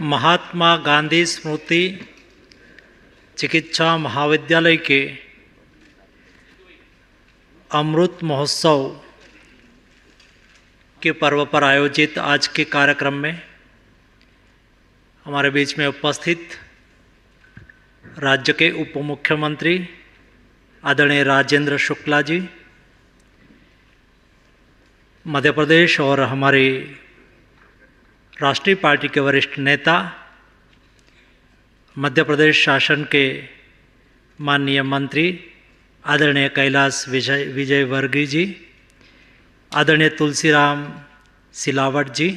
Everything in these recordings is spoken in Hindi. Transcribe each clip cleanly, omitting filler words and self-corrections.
महात्मा गांधी स्मृति चिकित्सा महाविद्यालय के अमृत महोत्सव के पर्व पर आयोजित आज के कार्यक्रम में हमारे बीच में उपस्थित राज्य के उप मुख्यमंत्री आदरणीय राजेंद्र शुक्ला जी, मध्य प्रदेश और हमारी राष्ट्रीय पार्टी के वरिष्ठ नेता, मध्य प्रदेश शासन के माननीय मंत्री आदरणीय कैलाश विजयवर्गीय जी, आदरणीय तुलसीराम सिलावट जी,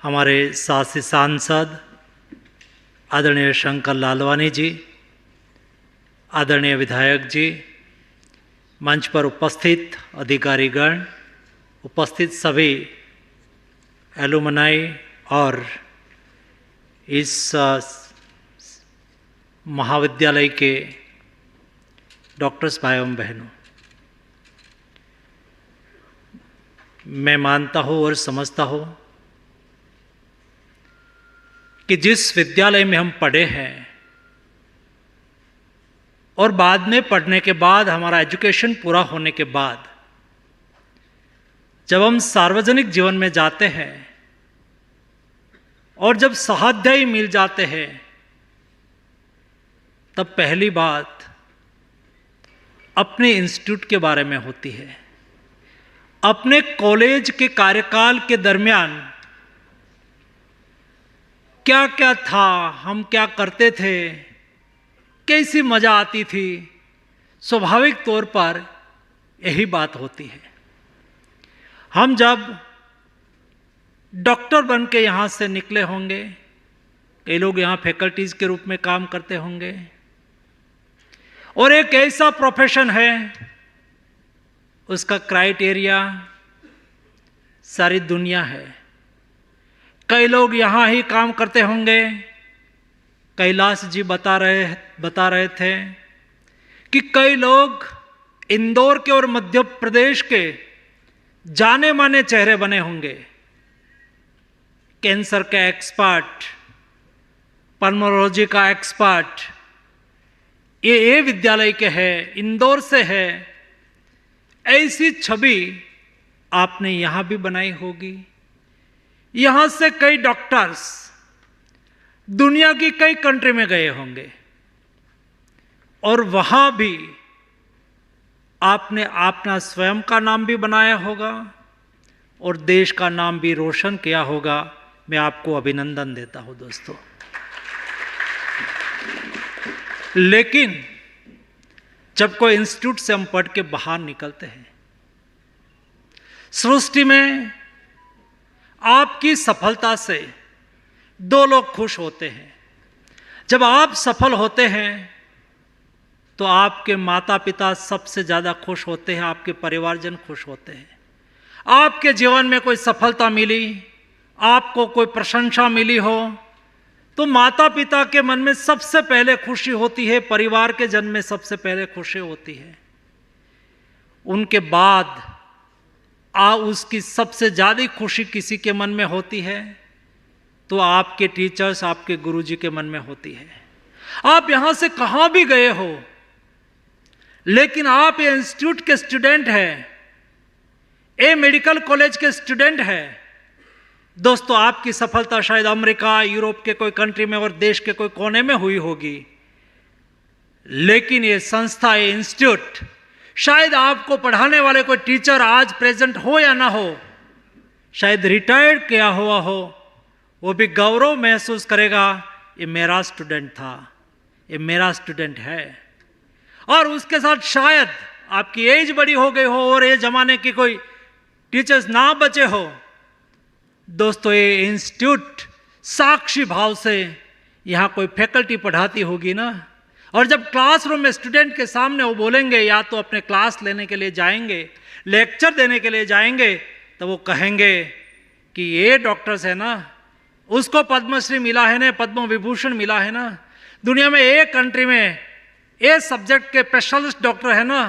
हमारे शासी सांसद आदरणीय शंकर लालवानी जी, आदरणीय विधायक जी, मंच पर उपस्थित अधिकारीगण, उपस्थित सभी एलुमनाई और इस महाविद्यालय के डॉक्टर्स भाई एवं बहनों, मैं मानता हूँ और समझता हूँ कि जिस विद्यालय में हम पढ़े हैं और बाद में पढ़ने के बाद हमारा एजुकेशन पूरा होने के बाद जब हम सार्वजनिक जीवन में जाते हैं और जब सहाध्यायी मिल जाते हैं, तब पहली बात अपने इंस्टीट्यूट के बारे में होती है। अपने कॉलेज के कार्यकाल के दरमियान क्या क्या था, हम क्या करते थे, कैसी मजा आती थी, स्वाभाविक तौर पर यही बात होती है। हम जब डॉक्टर बन के यहाँ से निकले होंगे, कई लोग यहाँ फैकल्टीज के रूप में काम करते होंगे, और एक ऐसा प्रोफेशन है उसका क्राइटेरिया सारी दुनिया है। कई लोग यहाँ ही काम करते होंगे। कैलाश जी बता रहे थे कि कई लोग इंदौर के और मध्य प्रदेश के जाने माने चेहरे बने होंगे, कैंसर का एक्सपर्ट, पल्मोनोलॉजी का एक्सपर्ट, ये विद्यालय के हैं, इंदौर से है। ऐसी छवि आपने यहां भी बनाई होगी। यहां से कई डॉक्टर्स दुनिया की कई कंट्री में गए होंगे और वहां भी आपने अपना स्वयं का नाम भी बनाया होगा और देश का नाम भी रोशन किया होगा। मैं आपको अभिनंदन देता हूं दोस्तों। लेकिन जब कोई इंस्टीट्यूट से हम पढ़ के बाहर निकलते हैं, सृष्टि में आपकी सफलता से दो लोग खुश होते हैं। जब आप सफल होते हैं तो आपके माता पिता सबसे ज्यादा खुश होते हैं, आपके परिवारजन खुश होते हैं। आपके जीवन में कोई सफलता मिली, आपको कोई प्रशंसा मिली हो, तो माता पिता के मन में सबसे पहले खुशी होती है, परिवार के जन में सबसे पहले खुशी होती है। उनके बाद उसकी सबसे ज्यादा खुशी किसी के मन में होती है तो आपके टीचर्स, आपके गुरुजी के मन में होती है। आप यहां से कहां भी गए हो, लेकिन आप ये इंस्टीट्यूट के स्टूडेंट हैं, ये मेडिकल कॉलेज के स्टूडेंट हैं। दोस्तों, आपकी सफलता शायद अमेरिका, यूरोप के कोई कंट्री में और देश के कोई कोने में हुई होगी, लेकिन ये संस्था, ये इंस्टीट्यूट, शायद आपको पढ़ाने वाले कोई टीचर आज प्रेजेंट हो या ना हो, शायद रिटायर्ड किया हुआ हो, वो भी गौरव महसूस करेगा, ये मेरा स्टूडेंट था, ये मेरा स्टूडेंट है। और उसके साथ शायद आपकी एज बड़ी हो गई हो और ये जमाने की कोई टीचर्स ना बचे हो। दोस्तों, ये इंस्टीट्यूट साक्षी भाव से यहाँ कोई फैकल्टी पढ़ाती होगी ना, और जब क्लासरूम में स्टूडेंट के सामने वो बोलेंगे, या तो अपने क्लास लेने के लिए जाएंगे, लेक्चर देने के लिए जाएंगे, तो वो कहेंगे कि ये डॉक्टर्स है ना, उसको पद्मश्री मिला है ना, पद्म विभूषण मिला है ना, दुनिया में एक कंट्री में ये सब्जेक्ट के स्पेशलिस्ट डॉक्टर है ना,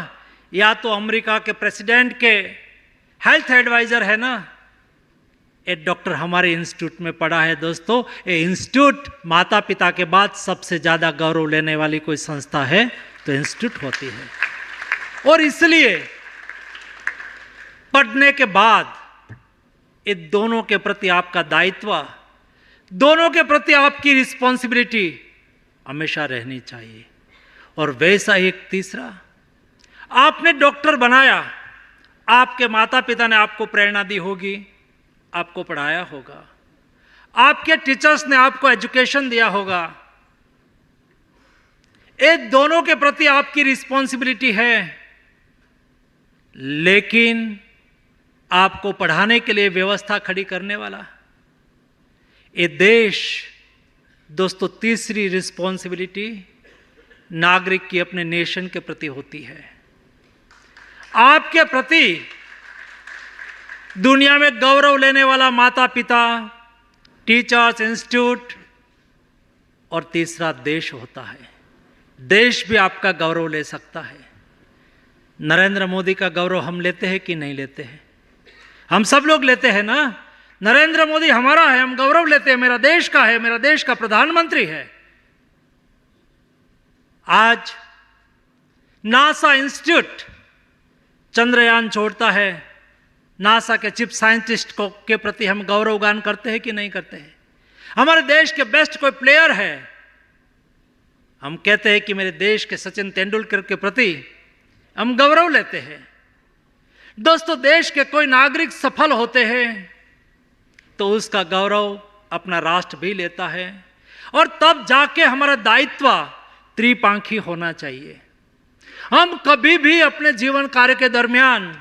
या तो अमेरिका के प्रेसिडेंट के हेल्थ एडवाइजर है ना। एक डॉक्टर हमारे इंस्टीट्यूट में पढ़ा है दोस्तों। ये इंस्टीट्यूट माता पिता के बाद सबसे ज़्यादा गौरव लेने वाली कोई संस्था है तो इंस्टीट्यूट होती है। और इसलिए पढ़ने के बाद ये दोनों के प्रति आपका दायित्व, दोनों के प्रति आपकी रिस्पॉन्सिबिलिटी हमेशा रहनी चाहिए। और वैसा ही एक तीसरा, आपने डॉक्टर बनाया, आपके माता पिता ने आपको प्रेरणा दी होगी, आपको पढ़ाया होगा, आपके टीचर्स ने आपको एजुकेशन दिया होगा। ये दोनों के प्रति आपकी रिस्पॉन्सिबिलिटी है। लेकिन आपको पढ़ाने के लिए व्यवस्था खड़ी करने वाला ये देश, दोस्तों तीसरी रिस्पॉन्सिबिलिटी नागरिक की अपने नेशन के प्रति होती है। आपके प्रति दुनिया में गौरव लेने वाला माता पिता, टीचर्स, इंस्टीट्यूट और तीसरा देश होता है। देश भी आपका गौरव ले सकता है। नरेंद्र मोदी का गौरव हम लेते हैं कि नहीं लेते हैं? हम सब लोग लेते हैं ना। नरेंद्र मोदी हमारा है, हम गौरव लेते हैं, मेरा देश का है, मेरा देश का प्रधानमंत्री है। आज नासा इंस्टीट्यूट चंद्रयान छोड़ता है, नासा के चीफ साइंटिस्ट को के प्रति हम गौरवगान करते हैं कि नहीं करते हैं? हमारे देश के बेस्ट कोई प्लेयर है, हम कहते हैं कि मेरे देश के सचिन तेंदुलकर के प्रति हम गौरव लेते हैं। दोस्तों, देश के कोई नागरिक सफल होते हैं तो उसका गौरव अपना राष्ट्र भी लेता है। और तब जाके हमारा दायित्व त्रिपांखी होना चाहिए। हम कभी भी अपने जीवन कार्य के दरमियान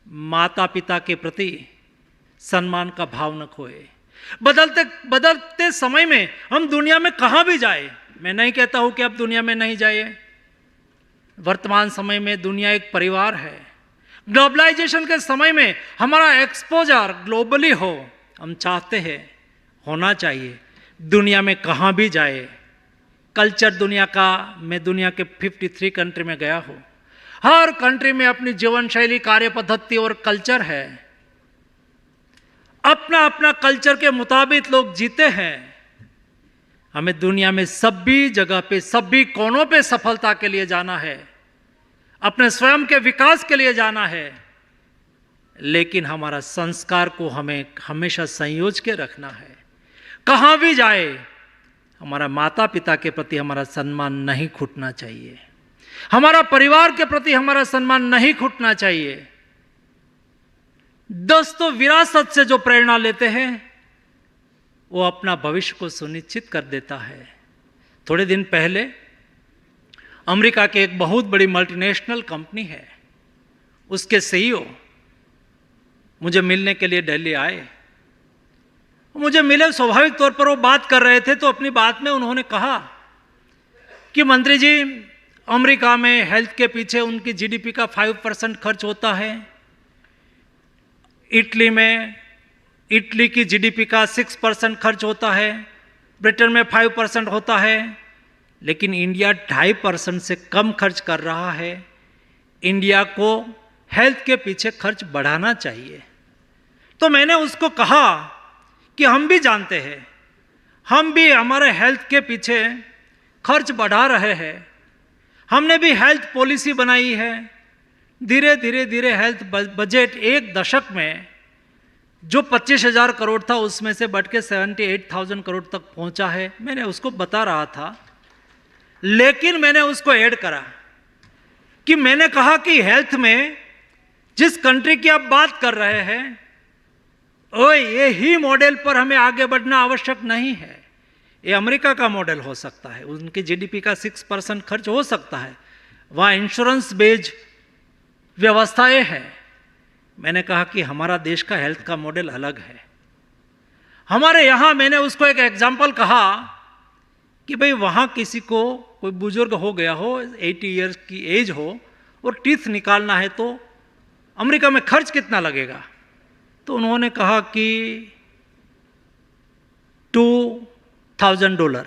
माता पिता के प्रति सम्मान का भाव न खोए। बदलते समय में हम दुनिया में कहाँ भी जाए, मैं नहीं कहता हूं कि अब दुनिया में नहीं जाइए, वर्तमान समय में दुनिया एक परिवार है। ग्लोबलाइजेशन के समय में हमारा एक्सपोजर ग्लोबली हो, हम चाहते हैं, होना चाहिए। दुनिया में कहाँ भी जाए, कल्चर दुनिया का, मैं दुनिया के 53 कंट्री में गया हूँ, हर कंट्री में अपनी जीवन शैली, कार्य पद्धति और कल्चर है। अपना अपना कल्चर के मुताबिक लोग जीते हैं। हमें दुनिया में सभी जगह पे, सभी कोनों पे सफलता के लिए जाना है, अपने स्वयं के विकास के लिए जाना है। लेकिन हमारा संस्कार को हमें हमेशा संयोज के रखना है। कहाँ भी जाए हमारा माता पिता के प्रति हमारा सम्मान नहीं छूटना चाहिए, हमारा परिवार के प्रति हमारा सम्मान नहीं छूटना चाहिए। दोस्तों, विरासत से जो प्रेरणा लेते हैं वो अपना भविष्य को सुनिश्चित कर देता है। थोड़े दिन पहले अमेरिका के एक बहुत बड़ी मल्टीनेशनल कंपनी है, उसके सीईओ मुझे मिलने के लिए दिल्ली आए। मुझे मिले, स्वाभाविक तौर पर वो बात कर रहे थे, तो अपनी बात में उन्होंने कहा कि मंत्री जी, अमेरिका में हेल्थ के पीछे उनकी जीडीपी का 5% खर्च होता है, इटली की जीडीपी का 6% खर्च होता है, ब्रिटेन में 5% होता है, लेकिन इंडिया 2.5% से कम खर्च कर रहा है। इंडिया को हेल्थ के पीछे खर्च बढ़ाना चाहिए। तो मैंने उसको कहा कि हम भी जानते हैं, हम भी हमारे हेल्थ के पीछे खर्च बढ़ा रहे हैं, हमने भी हेल्थ पॉलिसी बनाई है। धीरे धीरे हेल्थ बजट एक दशक में जो 25,000 करोड़ था उसमें से बढ़ के 78,000 करोड़ तक पहुंचा है। मैंने उसको बता रहा था, लेकिन मैंने उसको ऐड करा कि मैंने कहा कि हेल्थ में जिस कंट्री की आप बात कर रहे हैं, ये ही मॉडल पर हमें आगे बढ़ना आवश्यक नहीं है। ये अमेरिका का मॉडल हो सकता है, उनकी जीडीपी का 6% खर्च हो सकता है, वहाँ इंश्योरेंस बेस्ड व्यवस्थाएं हैं। मैंने कहा कि हमारा देश का हेल्थ का मॉडल अलग है। हमारे यहाँ, मैंने उसको एक एग्जाम्पल कहा कि भाई वहाँ किसी को कोई बुजुर्ग हो गया हो, 80 ईयर्स की एज हो, और टीथ निकालना है तो अमेरिका में खर्च कितना लगेगा? तो उन्होंने कहा कि $2,000।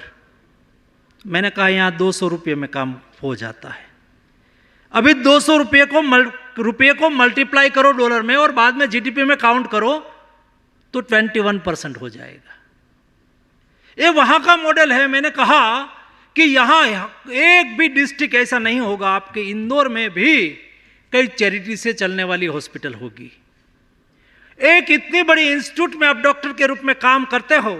मैंने कहा यहाँ 200 रुपये में काम हो जाता है। अभी 200 रुपये को मल्टीप्लाई करो डॉलर में और बाद में जीडीपी में काउंट करो, तो 21% हो जाएगा। ये वहां का मॉडल है। मैंने कहा कि यहां एक भी डिस्ट्रिक्ट ऐसा नहीं होगा, आपके इंदौर में भी कई चैरिटी से चलने वाली हॉस्पिटल होगी। एक इतनी बड़ी इंस्टीट्यूट में आप डॉक्टर के रूप में काम करते हो,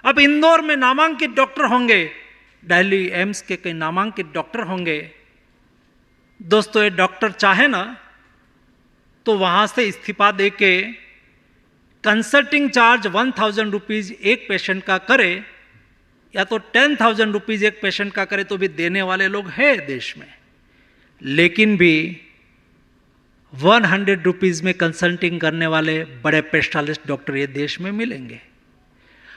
अब इंदौर में नामांकित डॉक्टर होंगे, दिल्ली एम्स के कई नामांकित डॉक्टर होंगे। दोस्तों, ये डॉक्टर चाहे ना तो वहां से इस्तीफा देके कंसल्टिंग चार्ज 1000 रुपीज एक पेशेंट का करे, या तो 10,000 रुपीज एक पेशेंट का करे, तो भी देने वाले लोग हैं देश में। लेकिन भी 100 रुपीज में कंसल्टिंग करने वाले बड़े स्पेशलिस्ट डॉक्टर ये देश में मिलेंगे।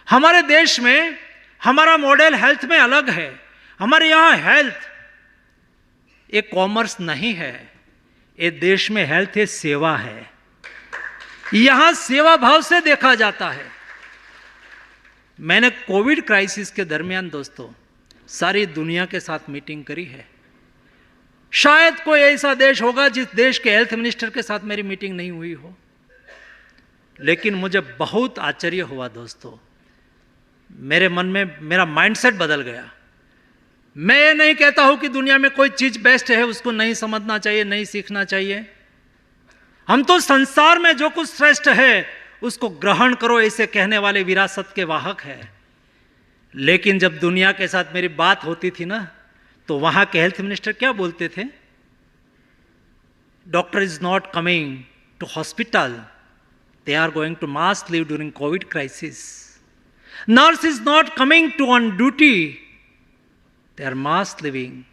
हमारे देश में हमारा मॉडल हेल्थ में अलग है। हमारे यहां हेल्थ एक कॉमर्स नहीं है, ये देश में हेल्थ एक सेवा है। यहां सेवा भाव से देखा जाता है। मैंने कोविड क्राइसिस के दरमियान दोस्तों सारी दुनिया के साथ मीटिंग करी है। शायद कोई ऐसा देश होगा जिस देश के हेल्थ मिनिस्टर के साथ मेरी मीटिंग नहीं हुई हो। लेकिन मुझे बहुत आश्चर्य हुआ दोस्तों, मेरे मन में मेरा माइंडसेट बदल गया। मैं ये नहीं कहता हूं कि दुनिया में कोई चीज बेस्ट है उसको नहीं समझना चाहिए, नहीं सीखना चाहिए। हम तो संसार में जो कुछ श्रेष्ठ है उसको ग्रहण करो ऐसे कहने वाले विरासत के वाहक है। लेकिन जब दुनिया के साथ मेरी बात होती थी ना, तो वहां के हेल्थ मिनिस्टर क्या बोलते थे? Doctor is not coming to hospital, they are going to mass leave during Covid crisis. Nurse is not coming to on duty, they are mass leaving.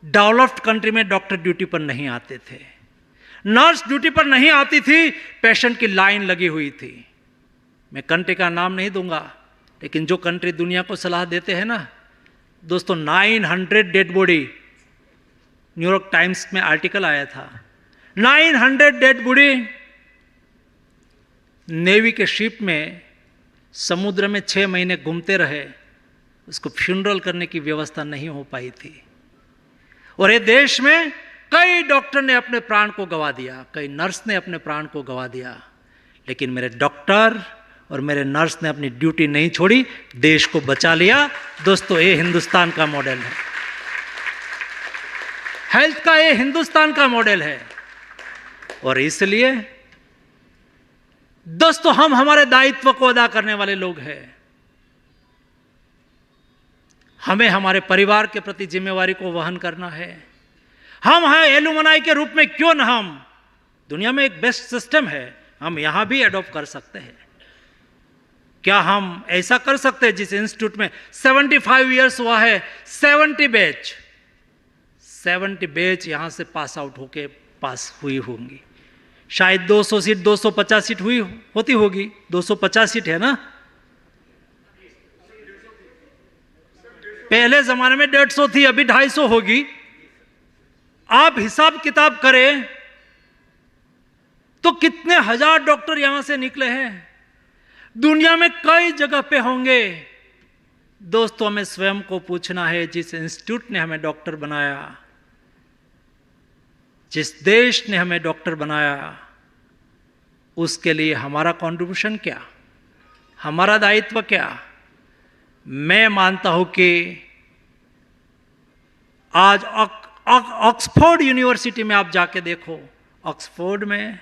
Developed country में डॉक्टर ड्यूटी पर नहीं आते थे, नर्स ड्यूटी पर नहीं आती थी, पेशेंट की लाइन लगी हुई थी। मैं कंट्री का नाम नहीं दूंगा, लेकिन जो कंट्री दुनिया को सलाह देते हैं ना दोस्तों, 900 डेड बॉडी, न्यूयॉर्क टाइम्स में आर्टिकल आया था, 900 डेड बॉडी नेवी के शिप में समुद्र में 6 महीने घूमते रहे, उसको फ्यूनरल करने की व्यवस्था नहीं हो पाई थी। और ये देश में कई डॉक्टर ने अपने प्राण को गंवा दिया, कई नर्स ने अपने प्राण को गंवा दिया, लेकिन मेरे डॉक्टर और मेरे नर्स ने अपनी ड्यूटी नहीं छोड़ी, देश को बचा लिया। दोस्तों, ये हिंदुस्तान का मॉडल है, हेल्थ का ये हिंदुस्तान का मॉडल है। और इसलिए दोस्तों हम हमारे दायित्व को अदा करने वाले लोग हैं। हमें हमारे परिवार के प्रति जिम्मेवारी को वहन करना है। हम हैं एलुमनाई के रूप में, क्यों न हम, दुनिया में एक बेस्ट सिस्टम है, हम यहां भी एडॉप्ट कर सकते हैं। क्या हम ऐसा कर सकते हैं जिस इंस्टीट्यूट में 75 इयर्स हुआ है, 70 बैच यहां से पास आउट होके पास हुई होंगी, शायद 200 सीट 250 सीट हुई होती होगी, 250 सीट है ना, पहले जमाने में 150 थी, अभी 250 होगी। आप हिसाब किताब करें तो कितने हजार डॉक्टर यहां से निकले हैं, दुनिया में कई जगह पे होंगे। दोस्तों, हमें स्वयं को पूछना है, जिस इंस्टीट्यूट ने हमें डॉक्टर बनाया, जिस देश ने हमें डॉक्टर बनाया, उसके लिए हमारा कंट्रीब्यूशन क्या, हमारा दायित्व क्या। मैं मानता हूं कि आज ऑक्सफोर्ड यूनिवर्सिटी में आप जाके देखो, ऑक्सफोर्ड में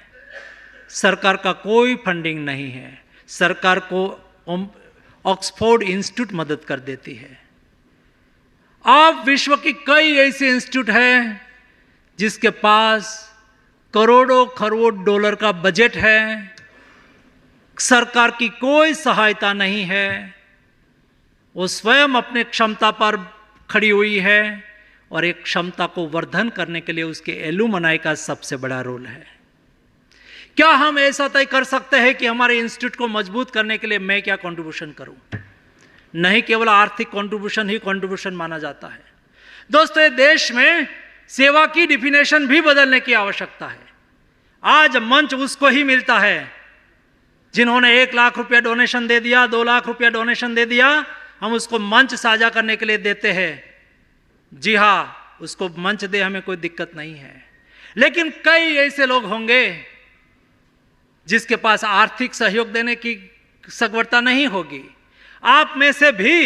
सरकार का कोई फंडिंग नहीं है, सरकार को ऑक्सफोर्ड इंस्टीट्यूट मदद कर देती है। आप विश्व की कई ऐसे इंस्टीट्यूट हैं जिसके पास करोड़ों खरबों डॉलर का बजट है, सरकार की कोई सहायता नहीं है, वो स्वयं अपने क्षमता पर खड़ी हुई है, और एक क्षमता को वर्धन करने के लिए उसके एलुमनाई का सबसे बड़ा रोल है। क्या हम ऐसा तय कर सकते हैं कि हमारे इंस्टीट्यूट को मजबूत करने के लिए मैं क्या कंट्रीब्यूशन करूं? नहीं केवल आर्थिक कंट्रीब्यूशन ही कंट्रीब्यूशन माना जाता है। दोस्तों, ये देश में सेवा की डिफिनेशन भी बदलने की आवश्यकता है। आज मंच उसको ही मिलता है जिन्होंने 1 लाख रुपया डोनेशन दे दिया, 2 लाख रुपया डोनेशन दे दिया, हम उसको मंच साझा करने के लिए देते हैं। जी हां, उसको मंच दे, हमें कोई दिक्कत नहीं है। लेकिन कई ऐसे लोग होंगे जिसके पास आर्थिक सहयोग देने की सगवरता नहीं होगी। आप में से भी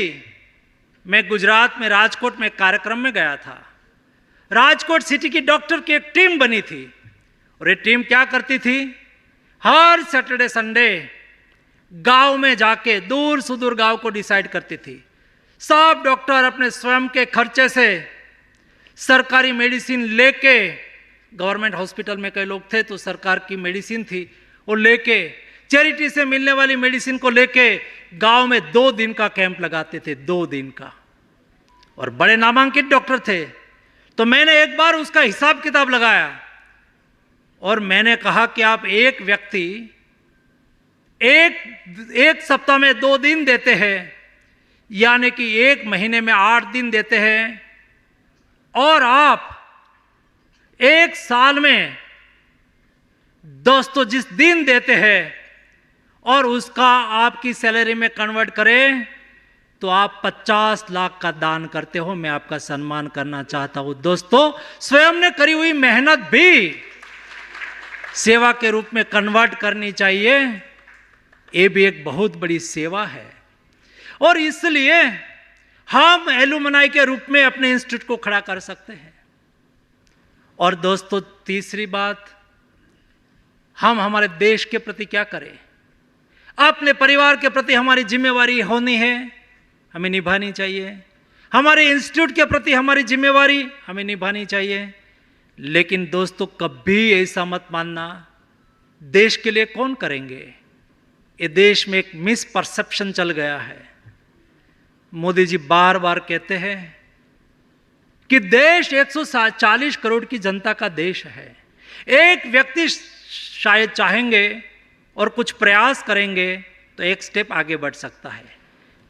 मैं गुजरात में राजकोट में कार्यक्रम में गया था। राजकोट सिटी की डॉक्टर की एक टीम बनी थी और ये टीम क्या करती थी, हर सैटरडे संडे गांव में जाके दूर सुदूर गांव को डिसाइड करती थी। सब डॉक्टर अपने स्वयं के खर्चे से सरकारी मेडिसिन लेके, गवर्नमेंट हॉस्पिटल में कई लोग थे तो सरकार की मेडिसिन थी, वो लेके चैरिटी से मिलने वाली मेडिसिन को लेके गांव में 2 दिन का कैंप लगाते थे, 2 दिन का, और बड़े नामांकित डॉक्टर थे। तो मैंने एक बार उसका हिसाब किताब लगाया और मैंने कहा कि आप एक व्यक्ति एक सप्ताह में 2 दिन देते हैं, यानी कि 1 महीने में 8 दिन देते हैं, और आप 1 साल में दोस्तों जिस दिन देते हैं और उसका आपकी सैलरी में कन्वर्ट करें तो आप 50 लाख का दान करते हो। मैं आपका सम्मान करना चाहता हूं। दोस्तों, स्वयं ने करी हुई मेहनत भी सेवा के रूप में कन्वर्ट करनी चाहिए। ये भी एक बहुत बड़ी सेवा है और इसलिए हम एलुमनाई के रूप में अपने इंस्टीट्यूट को खड़ा कर सकते हैं। और दोस्तों, तीसरी बात, हम हमारे देश के प्रति क्या करें। अपने परिवार के प्रति हमारी जिम्मेवारी होनी है, हमें निभानी चाहिए। हमारे इंस्टीट्यूट के प्रति हमारी जिम्मेवारी हमें निभानी चाहिए। लेकिन दोस्तों, कभी ऐसा मत मानना देश के लिए कौन करेंगे। ये देश में एक मिसपरसेप्शन चल गया है। मोदी जी बार बार कहते हैं कि देश 140 करोड़ की जनता का देश है। एक व्यक्ति शायद चाहेंगे और कुछ प्रयास करेंगे तो एक स्टेप आगे बढ़ सकता है,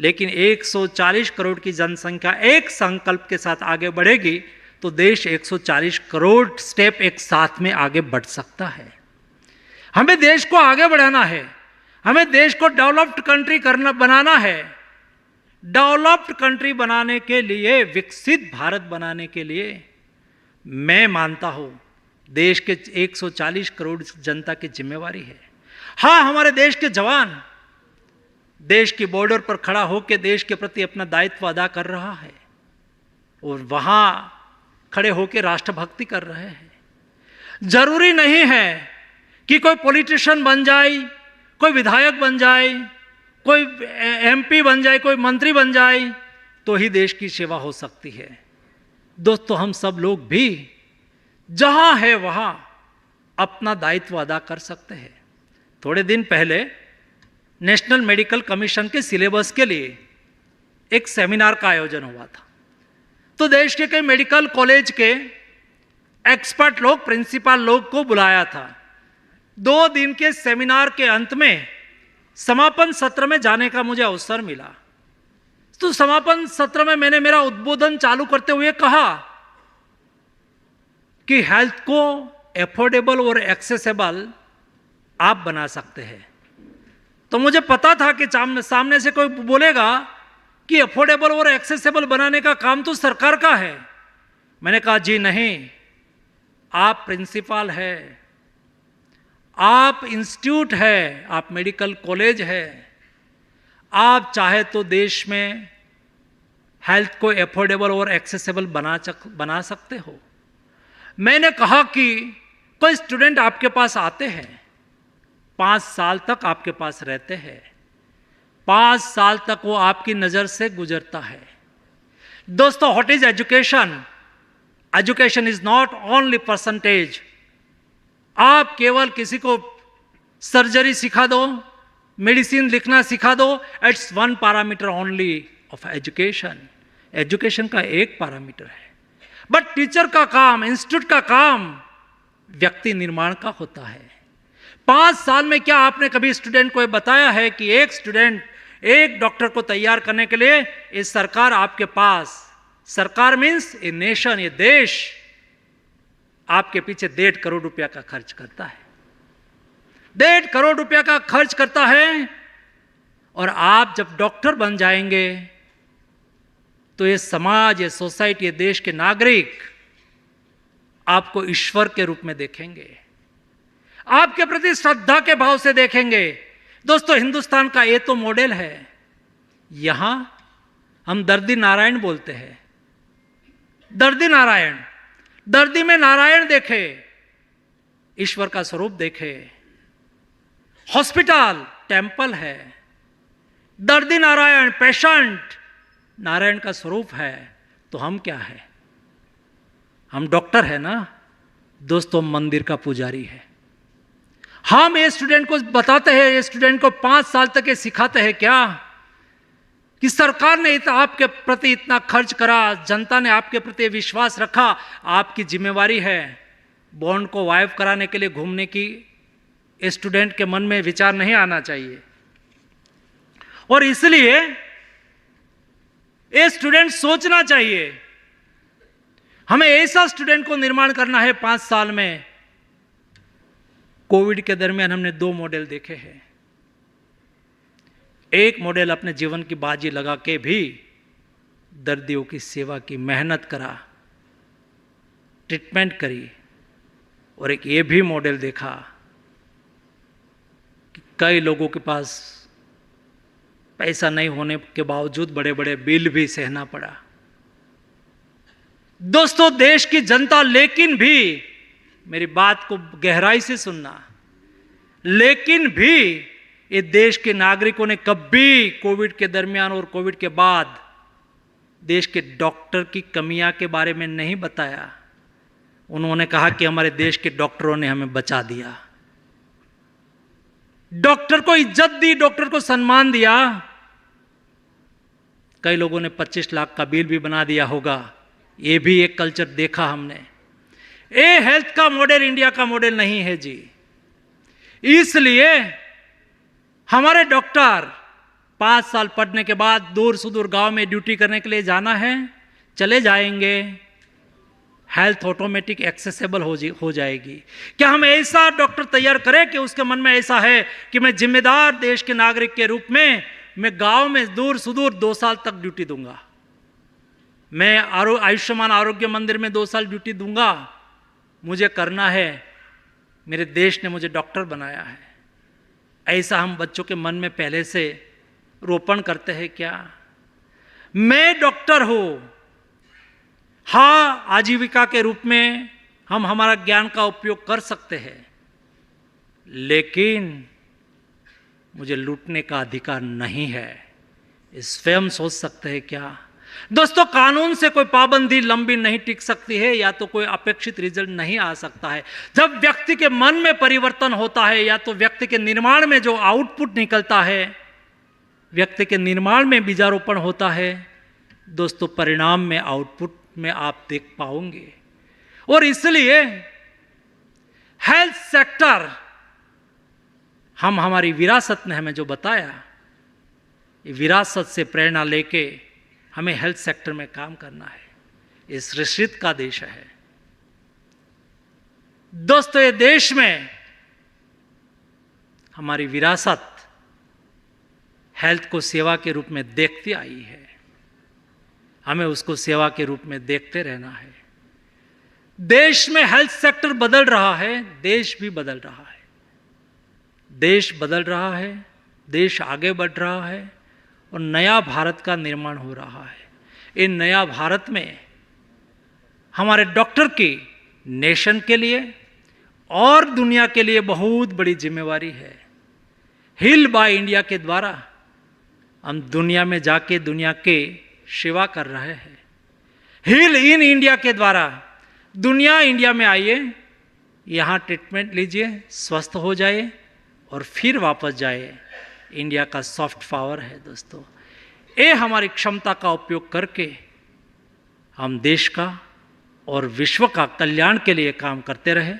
लेकिन 140 करोड़ की जनसंख्या एक संकल्प के साथ आगे बढ़ेगी तो देश 140 करोड़ स्टेप एक साथ में आगे बढ़ सकता है। हमें देश को आगे बढ़ाना है, हमें देश को डेवलप्ड कंट्री बनाना है। डेवलप्ड कंट्री बनाने के लिए, विकसित भारत बनाने के लिए मैं मानता हूं देश के 140 करोड़ जनता की जिम्मेवारी है। हाँ, हमारे देश के जवान देश की बॉर्डर पर खड़ा होकर देश के प्रति अपना दायित्व अदा कर रहा है और वहां खड़े होकर राष्ट्रभक्ति कर रहे हैं। जरूरी नहीं है कि कोई पॉलिटिशियन बन जाए, कोई विधायक बन जाए, कोई एमपी बन जाए, कोई मंत्री बन जाए तो ही देश की सेवा हो सकती है। दोस्तों, हम सब लोग भी जहां है वहां अपना दायित्व अदा कर सकते हैं। थोड़े दिन पहले नेशनल मेडिकल कमीशन के सिलेबस के लिए एक सेमिनार का आयोजन हुआ था। तो देश के कई मेडिकल कॉलेज के एक्सपर्ट लोग, प्रिंसिपल लोग को बुलाया था। 2 दिन के सेमिनार के अंत में समापन सत्र में जाने का मुझे अवसर मिला। तो समापन सत्र में मैंने मेरा उद्बोधन चालू करते हुए कहा कि हेल्थ को एफोर्डेबल और एक्सेसिबल आप बना सकते हैं। तो मुझे पता था कि सामने से कोई बोलेगा कि अफोर्डेबल और एक्सेसिबल बनाने का काम तो सरकार का है। मैंने कहा जी नहीं, आप प्रिंसिपल है, आप इंस्टीट्यूट है, आप मेडिकल कॉलेज है, आप चाहे तो देश में हेल्थ को एफोर्डेबल और एक्सेसिबल बना सकते हो। मैंने कहा कि कोई स्टूडेंट आपके पास आते हैं, 5 साल तक आपके पास रहते हैं, 5 साल तक वो आपकी नज़र से गुजरता है। दोस्तों, what is education? Education is not only percentage. आप केवल किसी को सर्जरी सिखा दो, मेडिसिन लिखना सिखा दो, it's 1 parameter only of education. Education का एक पैरामीटर है, बट टीचर का काम, इंस्टीट्यूट का काम व्यक्ति निर्माण का होता है। 5 साल में क्या आपने कभी स्टूडेंट को बताया है कि एक स्टूडेंट, एक डॉक्टर को तैयार करने के लिए ये सरकार आपके पास, सरकार मीन्स ए नेशन, ये देश आपके पीछे 1.5 करोड़ रुपया का खर्च करता है। 1.5 करोड़ रुपया का खर्च करता है और आप जब डॉक्टर बन जाएंगे तो ये समाज, ये सोसाइटी, ये देश के नागरिक आपको ईश्वर के रूप में देखेंगे। आपके प्रति श्रद्धा के भाव से देखेंगे। दोस्तों, हिंदुस्तान का ये तो मॉडल है। यहां हम दर्दी नारायण बोलते हैं। दर्दी नारायण, दर्दी में नारायण देखे, ईश्वर का स्वरूप देखे। हॉस्पिटल टेंपल है। दर्दी नारायण, पेशेंट नारायण का स्वरूप है। तो हम क्या है? हम डॉक्टर है ना दोस्तों, हम मंदिर का पुजारी है। हम ये स्टूडेंट को बताते हैं, ये स्टूडेंट को 5 साल तक ये सिखाते हैं क्या कि सरकार ने आपके प्रति इतना खर्च करा, जनता ने आपके प्रति विश्वास रखा, आपकी जिम्मेवारी है। बॉन्ड को वाइफ कराने के लिए घूमने की स्टूडेंट के मन में विचार नहीं आना चाहिए। और इसलिए ये स्टूडेंट सोचना चाहिए, हमें ऐसा स्टूडेंट को निर्माण करना है 5 साल में। कोविड के दरमियान हमने 2 मॉडल देखे हैं। एक मॉडल अपने जीवन की बाजी लगा के भी दर्दियों की सेवा की, मेहनत करा, ट्रीटमेंट करी। और एक ये भी मॉडल देखा कि कई लोगों के पास पैसा नहीं होने के बावजूद बड़े बड़े बिल भी सहना पड़ा। दोस्तों, देश की जनता, लेकिन भी मेरी बात को गहराई से सुनना, लेकिन भी ये देश के नागरिकों ने कभी कोविड के दरमियान और कोविड के बाद देश के डॉक्टर की कमियां के बारे में नहीं बताया। उन्होंने कहा कि हमारे देश के डॉक्टरों ने हमें बचा दिया। डॉक्टर को इज्जत दी, डॉक्टर को सम्मान दिया। कई लोगों ने 25 लाख का बिल भी बना दिया होगा। ये भी एक कल्चर देखा हमने। ये हेल्थ का मॉडल इंडिया का मॉडल नहीं है जी। इसलिए हमारे डॉक्टर 5 साल पढ़ने के बाद दूर सुदूर गांव में ड्यूटी करने के लिए जाना है, चले जाएंगे। हेल्थ ऑटोमेटिक एक्सेसिबल हो जाएगी। क्या हम ऐसा डॉक्टर तैयार करें कि उसके मन में ऐसा है कि मैं जिम्मेदार देश के नागरिक के रूप में मैं गांव में दूर सुदूर 2 साल तक ड्यूटी दूंगा, मैं आयुष्मान आरोग्य मंदिर में 2 साल ड्यूटी दूंगा, मुझे करना है, मेरे देश ने मुझे डॉक्टर बनाया है। ऐसा हम बच्चों के मन में पहले से रोपण करते हैं क्या? मैं डॉक्टर हूं, हाँ, आजीविका के रूप में हम हमारा ज्ञान का उपयोग कर सकते हैं, लेकिन मुझे लूटने का अधिकार नहीं है। इस स्वयं सोच सकते हैं क्या? दोस्तों, कानून से कोई पाबंदी लंबी नहीं टिक सकती है, या तो कोई अपेक्षित रिजल्ट नहीं आ सकता है। जब व्यक्ति के मन में परिवर्तन होता है, या तो व्यक्ति के निर्माण में जो आउटपुट निकलता है, व्यक्ति के निर्माण में बीजारोपण होता है, दोस्तों परिणाम में, आउटपुट में आप देख पाओगे। और इसलिए हेल्थ सेक्टर, हम हमारी विरासत ने हमें जो बताया, ये विरासत से प्रेरणा लेके हमें हेल्थ सेक्टर में काम करना है। इस ऋषित का देश है दोस्तों। ये देश में हमारी विरासत हेल्थ को सेवा के रूप में देखती आई है, हमें उसको सेवा के रूप में देखते रहना है। देश में हेल्थ सेक्टर बदल रहा है, देश भी बदल रहा है। देश बदल रहा है, देश आगे बढ़ रहा है और नया भारत का निर्माण हो रहा है। इन नया भारत में हमारे डॉक्टर की नेशन के लिए और दुनिया के लिए बहुत बड़ी जिम्मेवारी है। हील बाय इंडिया के द्वारा हम दुनिया में जाके दुनिया के सेवा कर रहे हैं। हील इन इंडिया के द्वारा दुनिया इंडिया में आइए, यहाँ ट्रीटमेंट लीजिए, स्वस्थ हो जाए और फिर वापस जाए। इंडिया का सॉफ्ट पावर है दोस्तों। ये हमारी क्षमता का उपयोग करके हम देश का और विश्व का कल्याण के लिए काम करते रहे।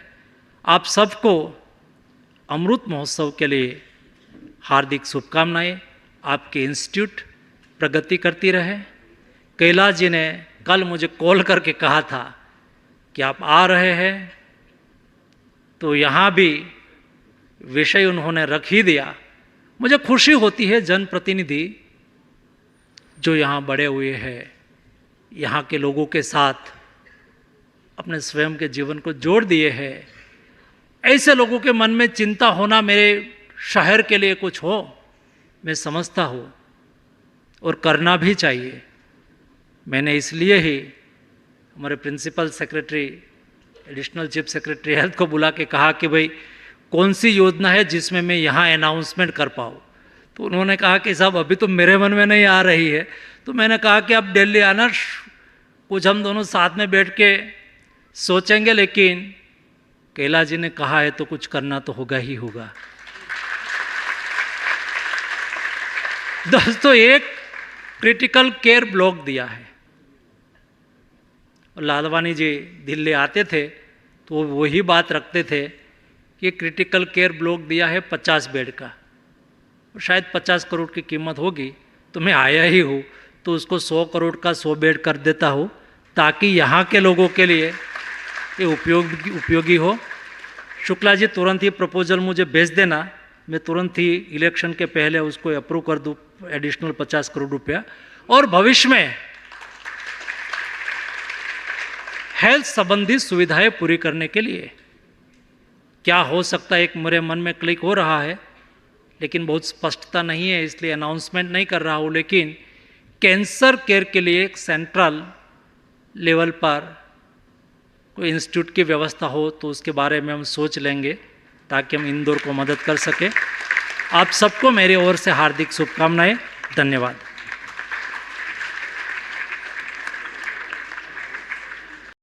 आप सबको अमृत महोत्सव के लिए हार्दिक शुभकामनाएं। आपके इंस्टीट्यूट प्रगति करती रहे। कैलाश जी ने कल मुझे कॉल करके कहा था कि आप आ रहे हैं, तो यहाँ भी विषय उन्होंने रख ही दिया। मुझे खुशी होती है जनप्रतिनिधि जो यहाँ बड़े हुए हैं, यहाँ के लोगों के साथ अपने स्वयं के जीवन को जोड़ दिए हैं, ऐसे लोगों के मन में चिंता होना मेरे शहर के लिए कुछ हो, मैं समझता हूँ और करना भी चाहिए। मैंने इसलिए ही हमारे principal secretary, additional chief secretary health को बुला के कहा कि भाई कौन सी योजना है जिसमें मैं यहाँ अनाउंसमेंट कर पाऊँ। तो उन्होंने कहा कि साहब अभी तो मेरे मन में नहीं आ रही है। तो मैंने कहा कि आप दिल्ली आना, कुछ हम दोनों साथ में बैठ के सोचेंगे, लेकिन कैलाश जी ने कहा है तो कुछ करना तो होगा ही होगा। दोस्तों, एक क्रिटिकल केयर ब्लॉक दिया है। लालवानी जी दिल्ली आते थे तो वो वही बात रखते थे कि क्रिटिकल केयर ब्लॉक दिया है 50 बेड का, और शायद 50 करोड़ की कीमत होगी। तो मैं आया ही हूँ तो उसको 100 करोड़ का 100 बेड कर देता हूँ, ताकि यहाँ के लोगों के लिए ये उपयोगी हो। शुक्ला जी तुरंत ही प्रपोजल मुझे भेज देना, मैं तुरंत ही इलेक्शन के पहले उसको अप्रूव कर दूँ एडिशनल 50 करोड़ रुपया। और भविष्य में हेल्थ संबंधी सुविधाएं पूरी करने के लिए क्या हो सकता है, एक मेरे मन में क्लिक हो रहा है, लेकिन बहुत स्पष्टता नहीं है, इसलिए अनाउंसमेंट नहीं कर रहा हूँ। लेकिन कैंसर केयर के लिए एक सेंट्रल लेवल पर कोई इंस्टीट्यूट की व्यवस्था हो तो उसके बारे में हम सोच लेंगे, ताकि हम इंदौर को मदद कर सकें। आप सबको मेरी ओर से हार्दिक शुभकामनाएं। धन्यवाद।